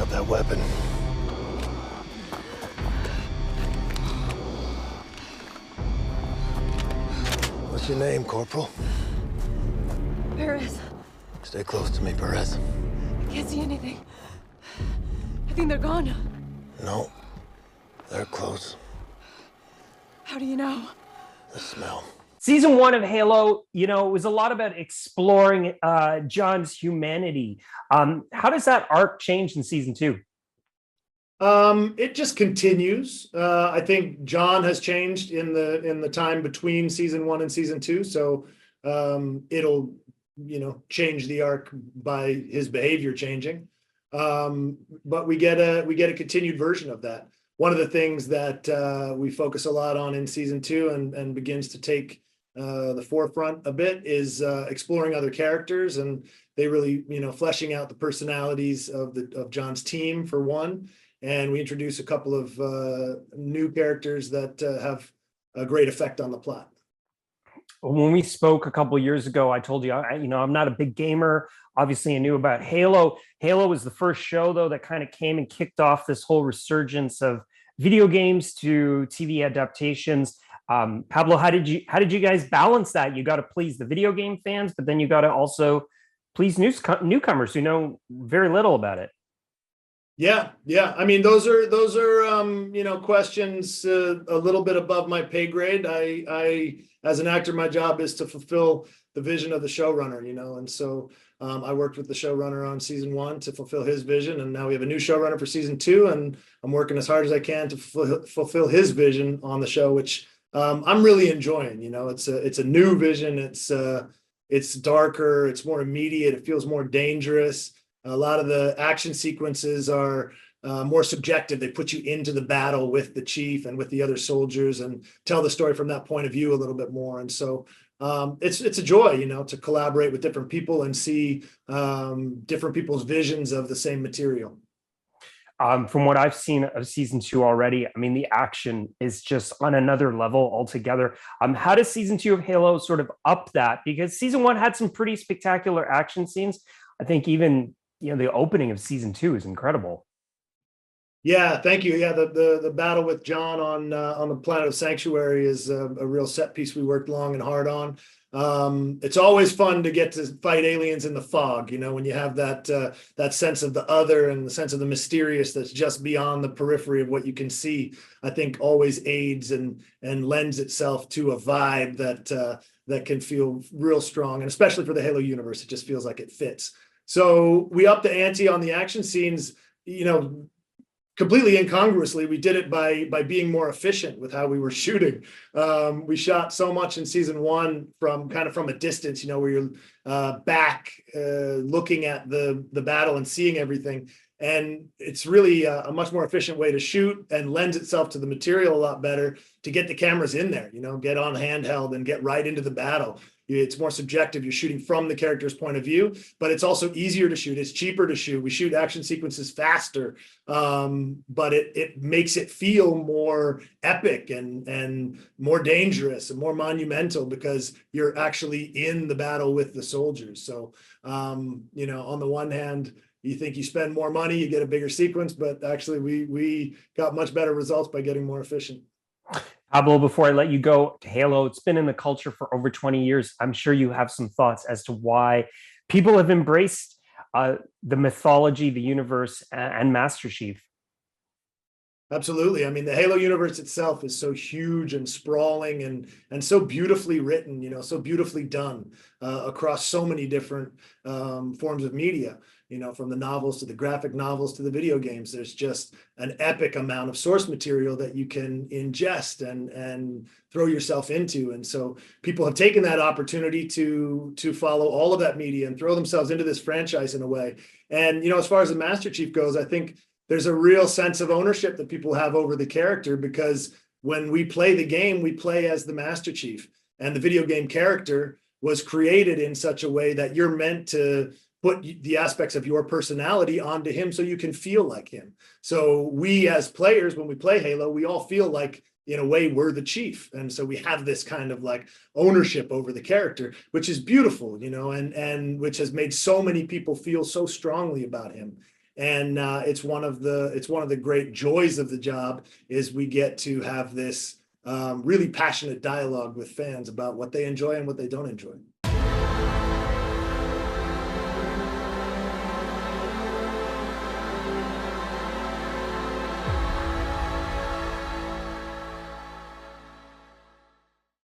up that weapon. What's your name, Corporal? Perez. Stay close to me, Perez. I can't see anything. I think they're gone. No, they're close. How do you know? The smell. Season 1 of Halo, it was a lot about exploring John's humanity. How does that arc change in season 2? It just continues. I think John has changed in the time between season 1 and season 2, so it'll change the arc by his behavior changing. But we get a continued version of that. One of the things that we focus a lot on in season 2 and begins to take the forefront a bit is exploring other characters, and they really fleshing out the personalities of John's team for one. And we introduce a couple of new characters that have a great effect on the plot. When we spoke a couple of years ago, I told you, I'm not a big gamer. Obviously, I knew about Halo. Halo was the first show, though, that kind of came and kicked off this whole resurgence of video games to TV adaptations. Pablo, how did you guys balance that? You got to please the video game fans, but then you got to also please newcomers who know very little about it. Yeah. I mean, those are questions a little bit above my pay grade. I as an actor, my job is to fulfill the vision of the showrunner, and so I worked with the showrunner on season 1 to fulfill his vision, and now we have a new showrunner for season 2, and I'm working as hard as I can to fulfill his vision on the show, which I'm really enjoying. It's a new vision. It's darker. It's more immediate. It feels more dangerous. A lot of the action sequences are more subjective. They put you into the battle with the chief and with the other soldiers and tell the story from that point of view a little bit more. And so it's a joy, to collaborate with different people and see different people's visions of the same material. From what I've seen of season 2 already, I mean, the action is just on another level altogether. How does season 2 of Halo sort of up that? Because season 1 had some pretty spectacular action scenes. I think even the opening of season 2 is incredible. Yeah, thank you. Yeah, the battle with John on the planet of Sanctuary is a real set piece we worked long and hard on. It's always fun to get to fight aliens in the fog, when you have that sense of the other and the sense of the mysterious that's just beyond the periphery of what you can see. I think always aids and lends itself to a vibe that can feel real strong, and especially for the Halo universe, it just feels like it fits. So we upped the ante on the action scenes, completely incongruously. We did it by being more efficient with how we were shooting. We shot so much in season 1 from a distance, where you're back looking at the battle and seeing everything. And it's really a much more efficient way to shoot and lends itself to the material a lot better to get the cameras in there, get on handheld and get right into the battle. It's more subjective. You're shooting from the character's point of view, but it's also easier to shoot. It's cheaper to shoot. We shoot action sequences faster, but it makes it feel more epic and more dangerous and more monumental because you're actually in the battle with the soldiers. So, on the one hand, you think you spend more money, you get a bigger sequence, but actually we got much better results by getting more efficient. Pablo, before I let you go, Halo, it's been in the culture for over 20 years. I'm sure you have some thoughts as to why people have embraced the mythology, the universe, and Master Chief. Absolutely. I mean, the Halo universe itself is so huge and sprawling and so beautifully written, so beautifully done across so many different forms of media, from the novels to the graphic novels to the video games. There's just an epic amount of source material that you can ingest and throw yourself into. And so people have taken that opportunity to follow all of that media and throw themselves into this franchise in a way. And, as far as the Master Chief goes, I think there's a real sense of ownership that people have over the character, because when we play the game, we play as the Master Chief, and the video game character was created in such a way that you're meant to put the aspects of your personality onto him so you can feel like him. So we as players, when we play Halo, we all feel like, in a way, we're the chief. And so we have this kind of like ownership over the character, which is beautiful, and which has made so many people feel so strongly about him. And it's one of the great joys of the job is we get to have this really passionate dialogue with fans about what they enjoy and what they don't enjoy.